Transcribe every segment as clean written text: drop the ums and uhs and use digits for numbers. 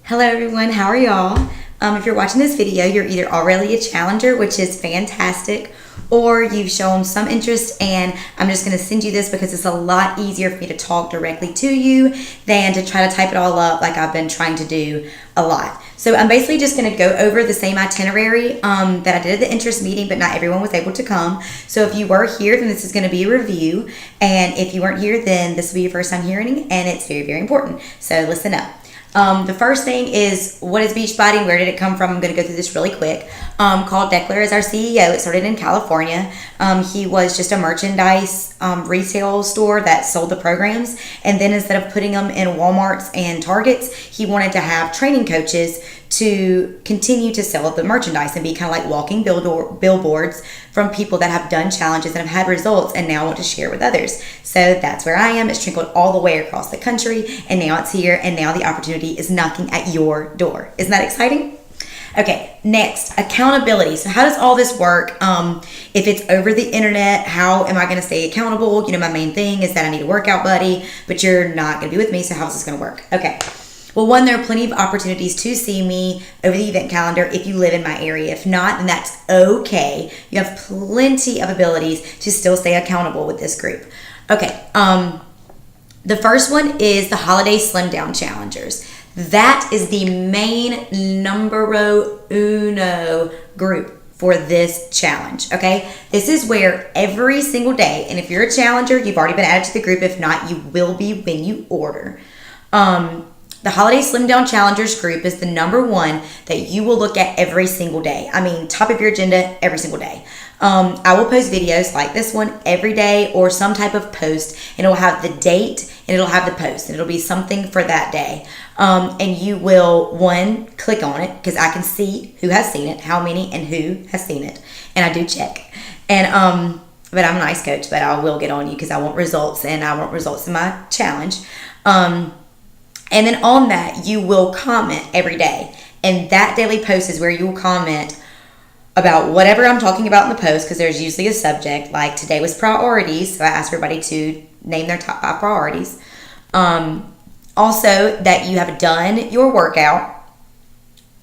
Hello everyone, how are y'all? If you're watching this video, you're either already a challenger, which is fantastic, or you've shown some interest, and I'm just going to send you this because it's a lot easier for me to talk directly to you than to try to type it all up like I've been trying to do a lot. So I'm basically just going to go over the same itinerary that I did at the interest meeting, but not everyone was able to come. So if you were here, then this is going to be a review, and if you weren't here, then this will be your first time hearing, and it's very, very important. So listen up. The first thing is, what is Beachbody and where did it come from? I'm going to go through this really quick. Carl Daikeler is our CEO. It started in California. He was just a merchandise retail store that sold the programs. And then instead of putting them in Walmarts and Targets, he wanted to have training coaches to continue to sell the merchandise and be kind of like walking billboards from people that have done challenges and have had results and now want to share with others. So that's where I am. It's trickled all the way across the country, and now it's here, and now the opportunity is knocking at your door. Isn't that exciting? Okay, next, accountability. So how does all this work? If it's over the internet, how am I going to stay accountable? You know, my main thing is that I need a workout buddy, but you're not going to be with me, so how's this going to work? Okay. Well, one, there are plenty of opportunities to see me over the event calendar if you live in my area. If not, then that's okay. You have plenty of abilities to still stay accountable with this group. Okay, the first one is the Holiday Slim Down Challengers. That is the main numero uno group for this challenge, okay? This is where every single day, and if you're a challenger, you've already been added to the group. If not, you will be when you order. The Holiday Slim Down Challengers group is the number one that you will look at every single day. I mean, top of your agenda every single day. I will post videos like this one every day, or some type of post, and it'll have the date and it'll have the post, and it'll be something for that day. And you will, one, click on it because I can see who has seen it, how many, and who has seen it. And I do check. And but I'm a nice coach, but I will get on you because I want results, and I want results in my challenge. And then on that, you will comment every day. And that daily post is where you will comment about whatever I'm talking about in the post, because there's usually a subject. Like today was priorities, so I asked everybody to name their top 5 priorities. Also, that you have done your workout,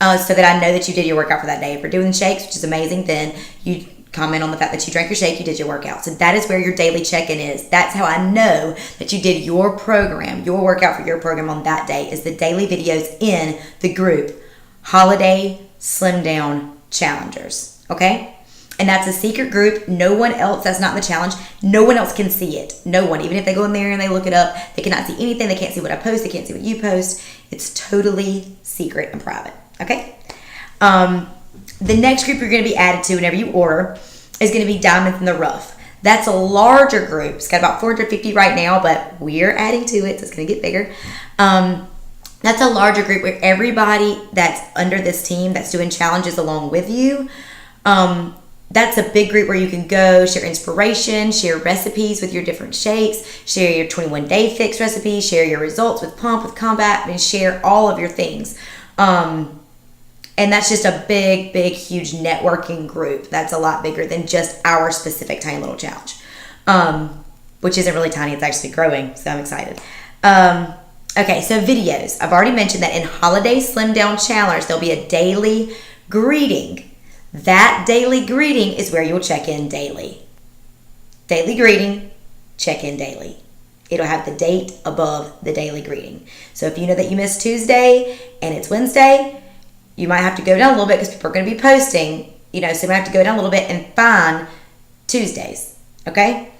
so that I know that you did your workout for that day. If you're doing shakes, which is amazing, then you comment on the fact that you drank your shake, you did your workout. So that is where your daily check-in is. That's how I know that you did your program, your workout for your program on that day, is the daily videos in the group Holiday Slim Down Challengers, okay? And that's a secret group. No one else, that's not in the challenge, no one else can see it. No one. Even if they go in there and they look it up, they cannot see anything. They can't see what I post. They can't see what you post. It's totally secret and private, okay? The next group you're going to be added to whenever you order is going to be Diamonds in the Rough. That's a larger group. It's got about 450 right now, but we're adding to it, so it's going to get bigger. That's a larger group where everybody that's under this team that's doing challenges along with you, that's a big group where you can go share inspiration, share recipes with your different shakes, share your 21-day fix recipes, share your results with Pump, with Combat, and share all of your things. And that's just a big, big, huge networking group. That's a lot bigger than just our specific tiny little challenge, which isn't really tiny. It's actually growing, so I'm excited. Okay, so videos. I've already mentioned that in Holiday Slim Down Challenge, there'll be a daily greeting. That daily greeting is where you'll check in daily. Daily greeting, check in daily. It'll have the date above the daily greeting. So if you know that you missed Tuesday and it's Wednesday, you might have to go down a little bit because people are going to be posting, so you might have to go down a little bit and find Tuesdays, okay?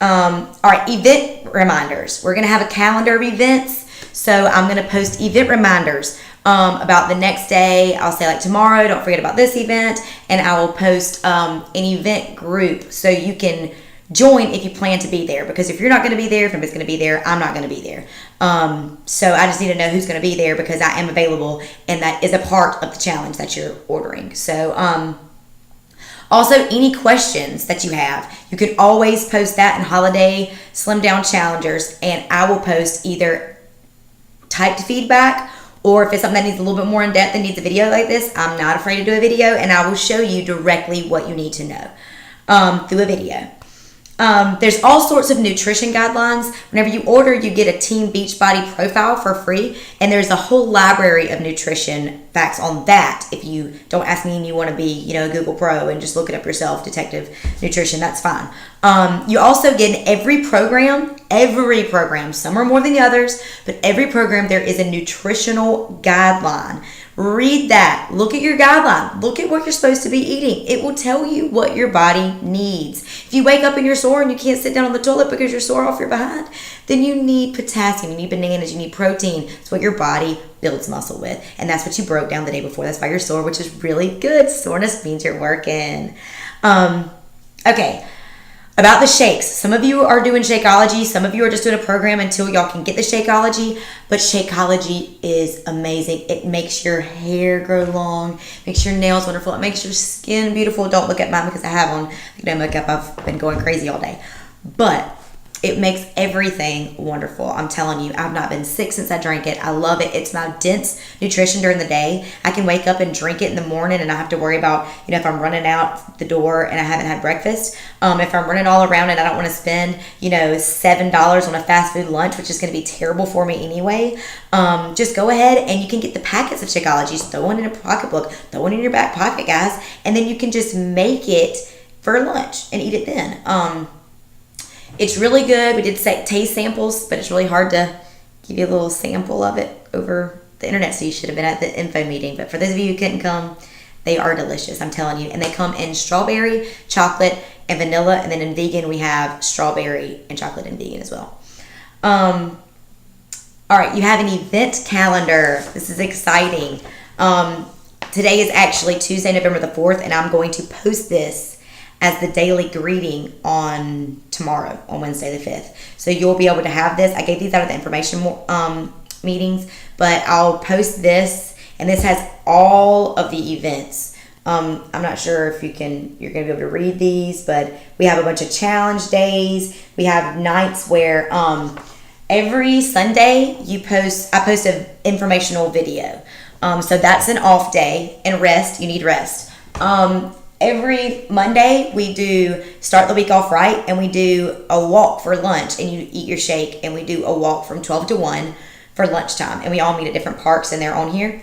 All right, event reminders. We're going to have a calendar of events, so I'm going to post event reminders about the next day. I'll say like tomorrow, don't forget about this event, and I will post an event group so you can join if you plan to be there, because if you're not going to be there, if nobody's going to be there, I'm not going to be there. So I just need to know who's going to be there because I am available, and that is a part of the challenge that you're ordering. So also, any questions that you have, you can always post that in Holiday Slim Down Challengers, and I will post either typed feedback, or if it's something that needs a little bit more in depth and needs a video like this, I'm not afraid to do a video, and I will show you directly what you need to know through a video. There's all sorts of nutrition guidelines. Whenever you order, you get a Team Beachbody profile for free, and there's a whole library of nutrition facts on that. If you don't ask me and you want to be, a Google Pro and just look it up yourself, Detective Nutrition, that's fine. You also get in every program, some are more than the others, but every program there is a nutritional guideline. Read that. Look at your guideline. Look at what you're supposed to be eating. It will tell you what your body needs. If you wake up and you're sore and you can't sit down on the toilet because you're sore off your behind, then you need potassium, you need bananas, you need protein. It's what your body builds muscle with. And that's what you broke down the day before. That's why you're sore, which is really good. Soreness means you're working. Okay. About the shakes. Some of you are doing Shakeology. Some of you are just doing a program until y'all can get the Shakeology. But Shakeology is amazing. It makes your hair grow long, makes your nails wonderful. It makes your skin beautiful. Don't look at mine because I have on makeup. I've been going crazy all day. But it makes everything wonderful. I'm telling you, I've not been sick since I drank it. I love it. It's my dense nutrition during the day. I can wake up and drink it in the morning and I have to worry about, if I'm running out the door and I haven't had breakfast. If I'm running all around and I don't want to spend, $7 on a fast food lunch, which is going to be terrible for me anyway. Just go ahead and you can get the packets of Shakeology. Just throw one in a pocketbook, throw one in your back pocket, guys. And then you can just make it for lunch and eat it then. It's really good. We did taste samples, but it's really hard to give you a little sample of it over the internet, so you should have been at the info meeting. But for those of you who couldn't come, they are delicious, I'm telling you. And they come in strawberry, chocolate, and vanilla. And then in vegan, we have strawberry and chocolate and vegan as well. All right, you have an event calendar. This is exciting. Today is actually Tuesday, November the 4th, and I'm going to post this as the daily greeting on tomorrow, on Wednesday the 5th. So you'll be able to have this. I gave these out at the information meetings, but I'll post this, and this has all of the events. I'm not sure if you're going to be able to read these, but we have a bunch of challenge days. We have nights where every Sunday I post an informational video. So that's an off day, and rest, you need rest. Every Monday, we do start the week off right, and we do a walk for lunch, and you eat your shake, and we do a walk from 12 to 1 for lunchtime, and we all meet at different parks, and they're on here.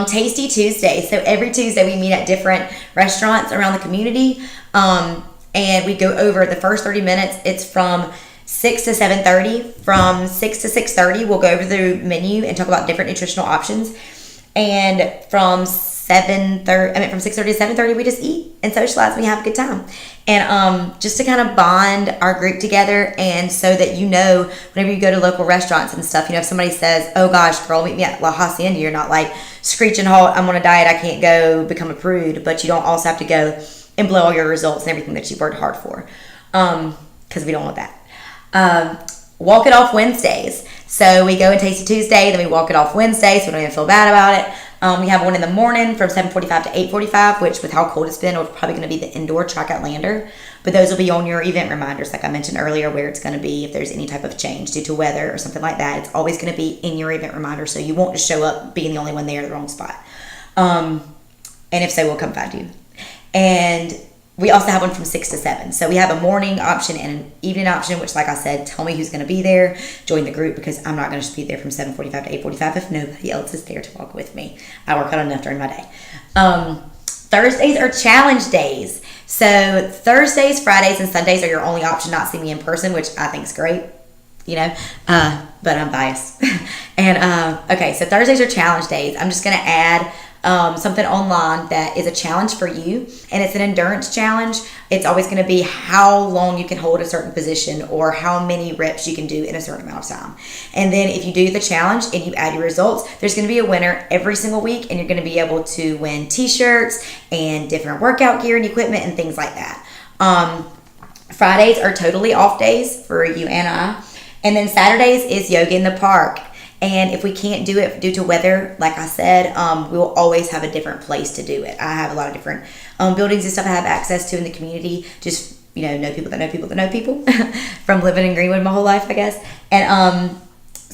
Tasty Tuesday. So every Tuesday, we meet at different restaurants around the community, and we go over the first 30 minutes. It's from 6 to 7:30. From 6 to 6:30, we'll go over the menu and talk about different nutritional options, and from 6:30 to 7:30, we just eat and socialize and we have a good time. And just to kind of bond our group together, and so that whenever you go to local restaurants and stuff, if somebody says, oh gosh, girl, meet me at La Hacienda, you're not like screeching halt, I'm on a diet, I can't go, become a prude, but you don't also have to go and blow all your results and everything that you've worked hard for, because we don't want that. Walk it off Wednesdays. So we go in Tasty Tuesday, then we walk it off Wednesday, so we don't even feel bad about it. We have one in the morning from 7:45 to 8:45, which with how cold it's been, it's probably going to be the indoor Track Outlander. But those will be on your event reminders, like I mentioned earlier, where it's going to be if there's any type of change due to weather or something like that. It's always going to be in your event reminder, so you won't just show up being the only one there in the wrong spot. And if so, we'll come find you. And we also have one from 6 to 7. So we have a morning option and an evening option, which, like I said, tell me who's going to be there. Join the group, because I'm not going to just be there from 7:45 to 8:45 if nobody else is there to walk with me. I work out enough during my day. Thursdays are challenge days. So Thursdays, Fridays, and Sundays are your only option not see me in person, which I think is great, but I'm biased. And, okay, so Thursdays are challenge days. I'm just going to add something online that is a challenge for you, and it's an endurance challenge. It's always going to be how long you can hold a certain position or how many reps you can do in a certain amount of time. And then if you do the challenge and you add your results, there's going to be a winner every single week, and you're going to be able to win t-shirts and different workout gear and equipment and things like that. Fridays are totally off days for you and I. And then Saturdays is yoga in the park. And if we can't do it due to weather, like I said, we'll always have a different place to do it. I have a lot of different buildings and stuff I have access to in the community. Just, know people that know people that know people from living in Greenwood my whole life, I guess. And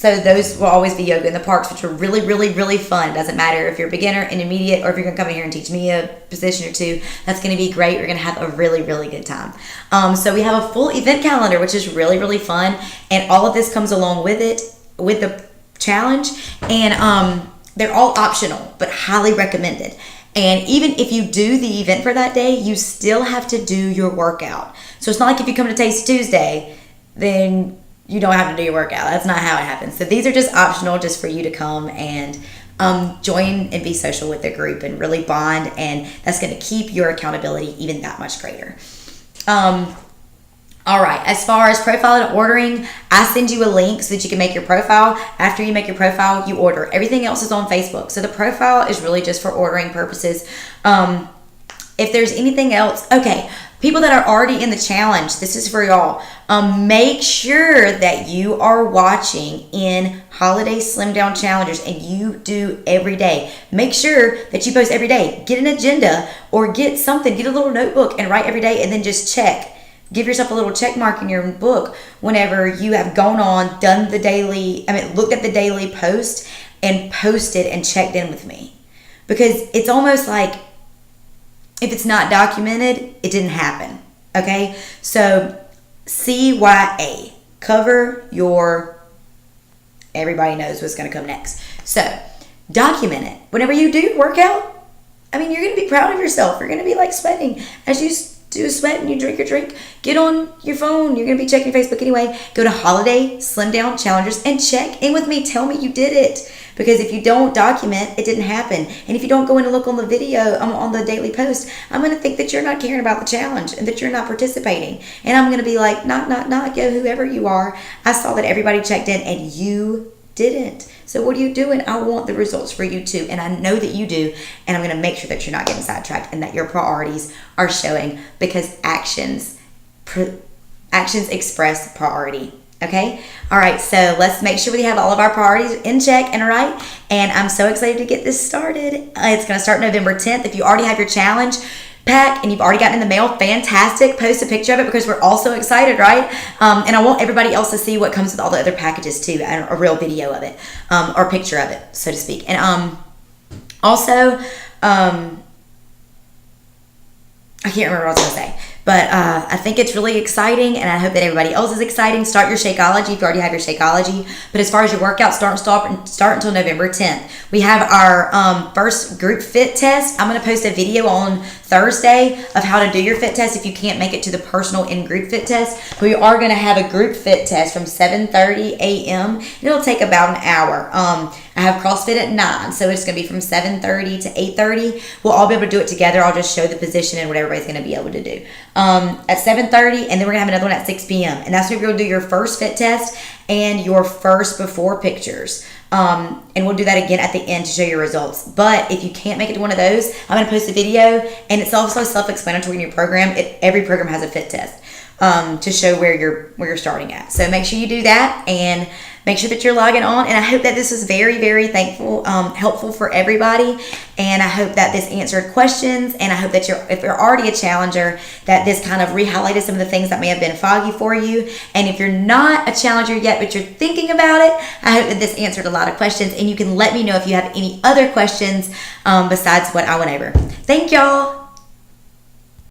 So those will always be yoga in the parks, which are really, really, really fun. It doesn't matter if you're a beginner, intermediate, or if you're going to come in here and teach me a position or two. That's going to be great. We're going to have a really, really good time. So we have a full event calendar, which is really, really fun. And all of this comes along with it, with the challenge. And they're all optional, but highly recommended. And even if you do the event for that day, you still have to do your workout. So it's not like if you come to Taste Tuesday, then you don't have to do your workout. That's not how it happens. So these are just optional, just for you to come and join and be social with the group and really bond. And that's going to keep your accountability even that much greater. All right, as far as profile and ordering, I send you a link so that you can make your profile. After you make your profile, you order. Everything else is on Facebook. So the profile is really just for ordering purposes. If there's anything else, okay, people that are already in the challenge, this is for y'all. Make sure that you are watching in Holiday Slim Down Challengers and you do every day. Make sure that you post every day. Get an agenda or get something, get a little notebook and write every day and then just check. Give yourself a little check mark in your book whenever you have gone on, looked at the daily post and posted and checked in with me. Because it's almost like if it's not documented, it didn't happen. Okay? So CYA. Cover your... Everybody knows what's going to come next. So document it. Whenever you do your workout, you're going to be proud of yourself. You're going to be like sweating. As you do a sweat and you drink your drink, get on your phone. You're going to be checking Facebook anyway. Go to Holiday Slim Down Challengers and check in with me. Tell me you did it. Because if you don't document, it didn't happen. And if you don't go in and look on the video, on the daily post, I'm going to think that you're not caring about the challenge and that you're not participating. And I'm going to be like, knock, yo, whoever you are. I saw that everybody checked in and you didn't. So what are you doing? I want the results for you too. And I know that you do. And I'm going to make sure that you're not getting sidetracked and that your priorities are showing, because actions express priority. Okay? All right. So let's make sure we have all of our priorities in check and right. And I'm so excited to get this started. It's going to start November 10th. If you already have your challenge pack and you've already gotten in the mail, fantastic. Post a picture of it because we're all so excited, right? And I want everybody else to see what comes with all the other packages too, and a real video of it, or picture of it, so to speak. And also, I can't remember what I was going to say. But I think it's really exciting, and I hope that everybody else is exciting. Start your Shakeology if you already have your Shakeology. But as far as your workout, start until November 10th. We have our first group fit test. I'm going to post a video on Thursday of how to do your fit test if you can't make it to the personal in-group fit test. We are going to have a group fit test from 7:30 a.m. It'll take about an hour. I have CrossFit at 9, so it's going to be from 7:30 to 8:30. We'll all be able to do it together. I'll just show the position and what everybody's going to be able to do. At 7:30, and then we're going to have another one at 6 p.m. And that's where you're going to do your first fit test and your first before pictures. And we'll do that again at the end to show your results. But if you can't make it to one of those, I'm going to post a video, and it's also self-explanatory in your program. Every program has a fit test to show where you're starting at. So make sure you do that, and make sure that you're logging on. And I hope that this was very, very helpful for everybody. And I hope that this answered questions. And I hope that if you're already a challenger, that this kind of re-highlighted some of the things that may have been foggy for you. And if you're not a challenger yet, but you're thinking about it, I hope that this answered a lot of questions. And you can let me know if you have any other questions besides what I went over. Thank y'all.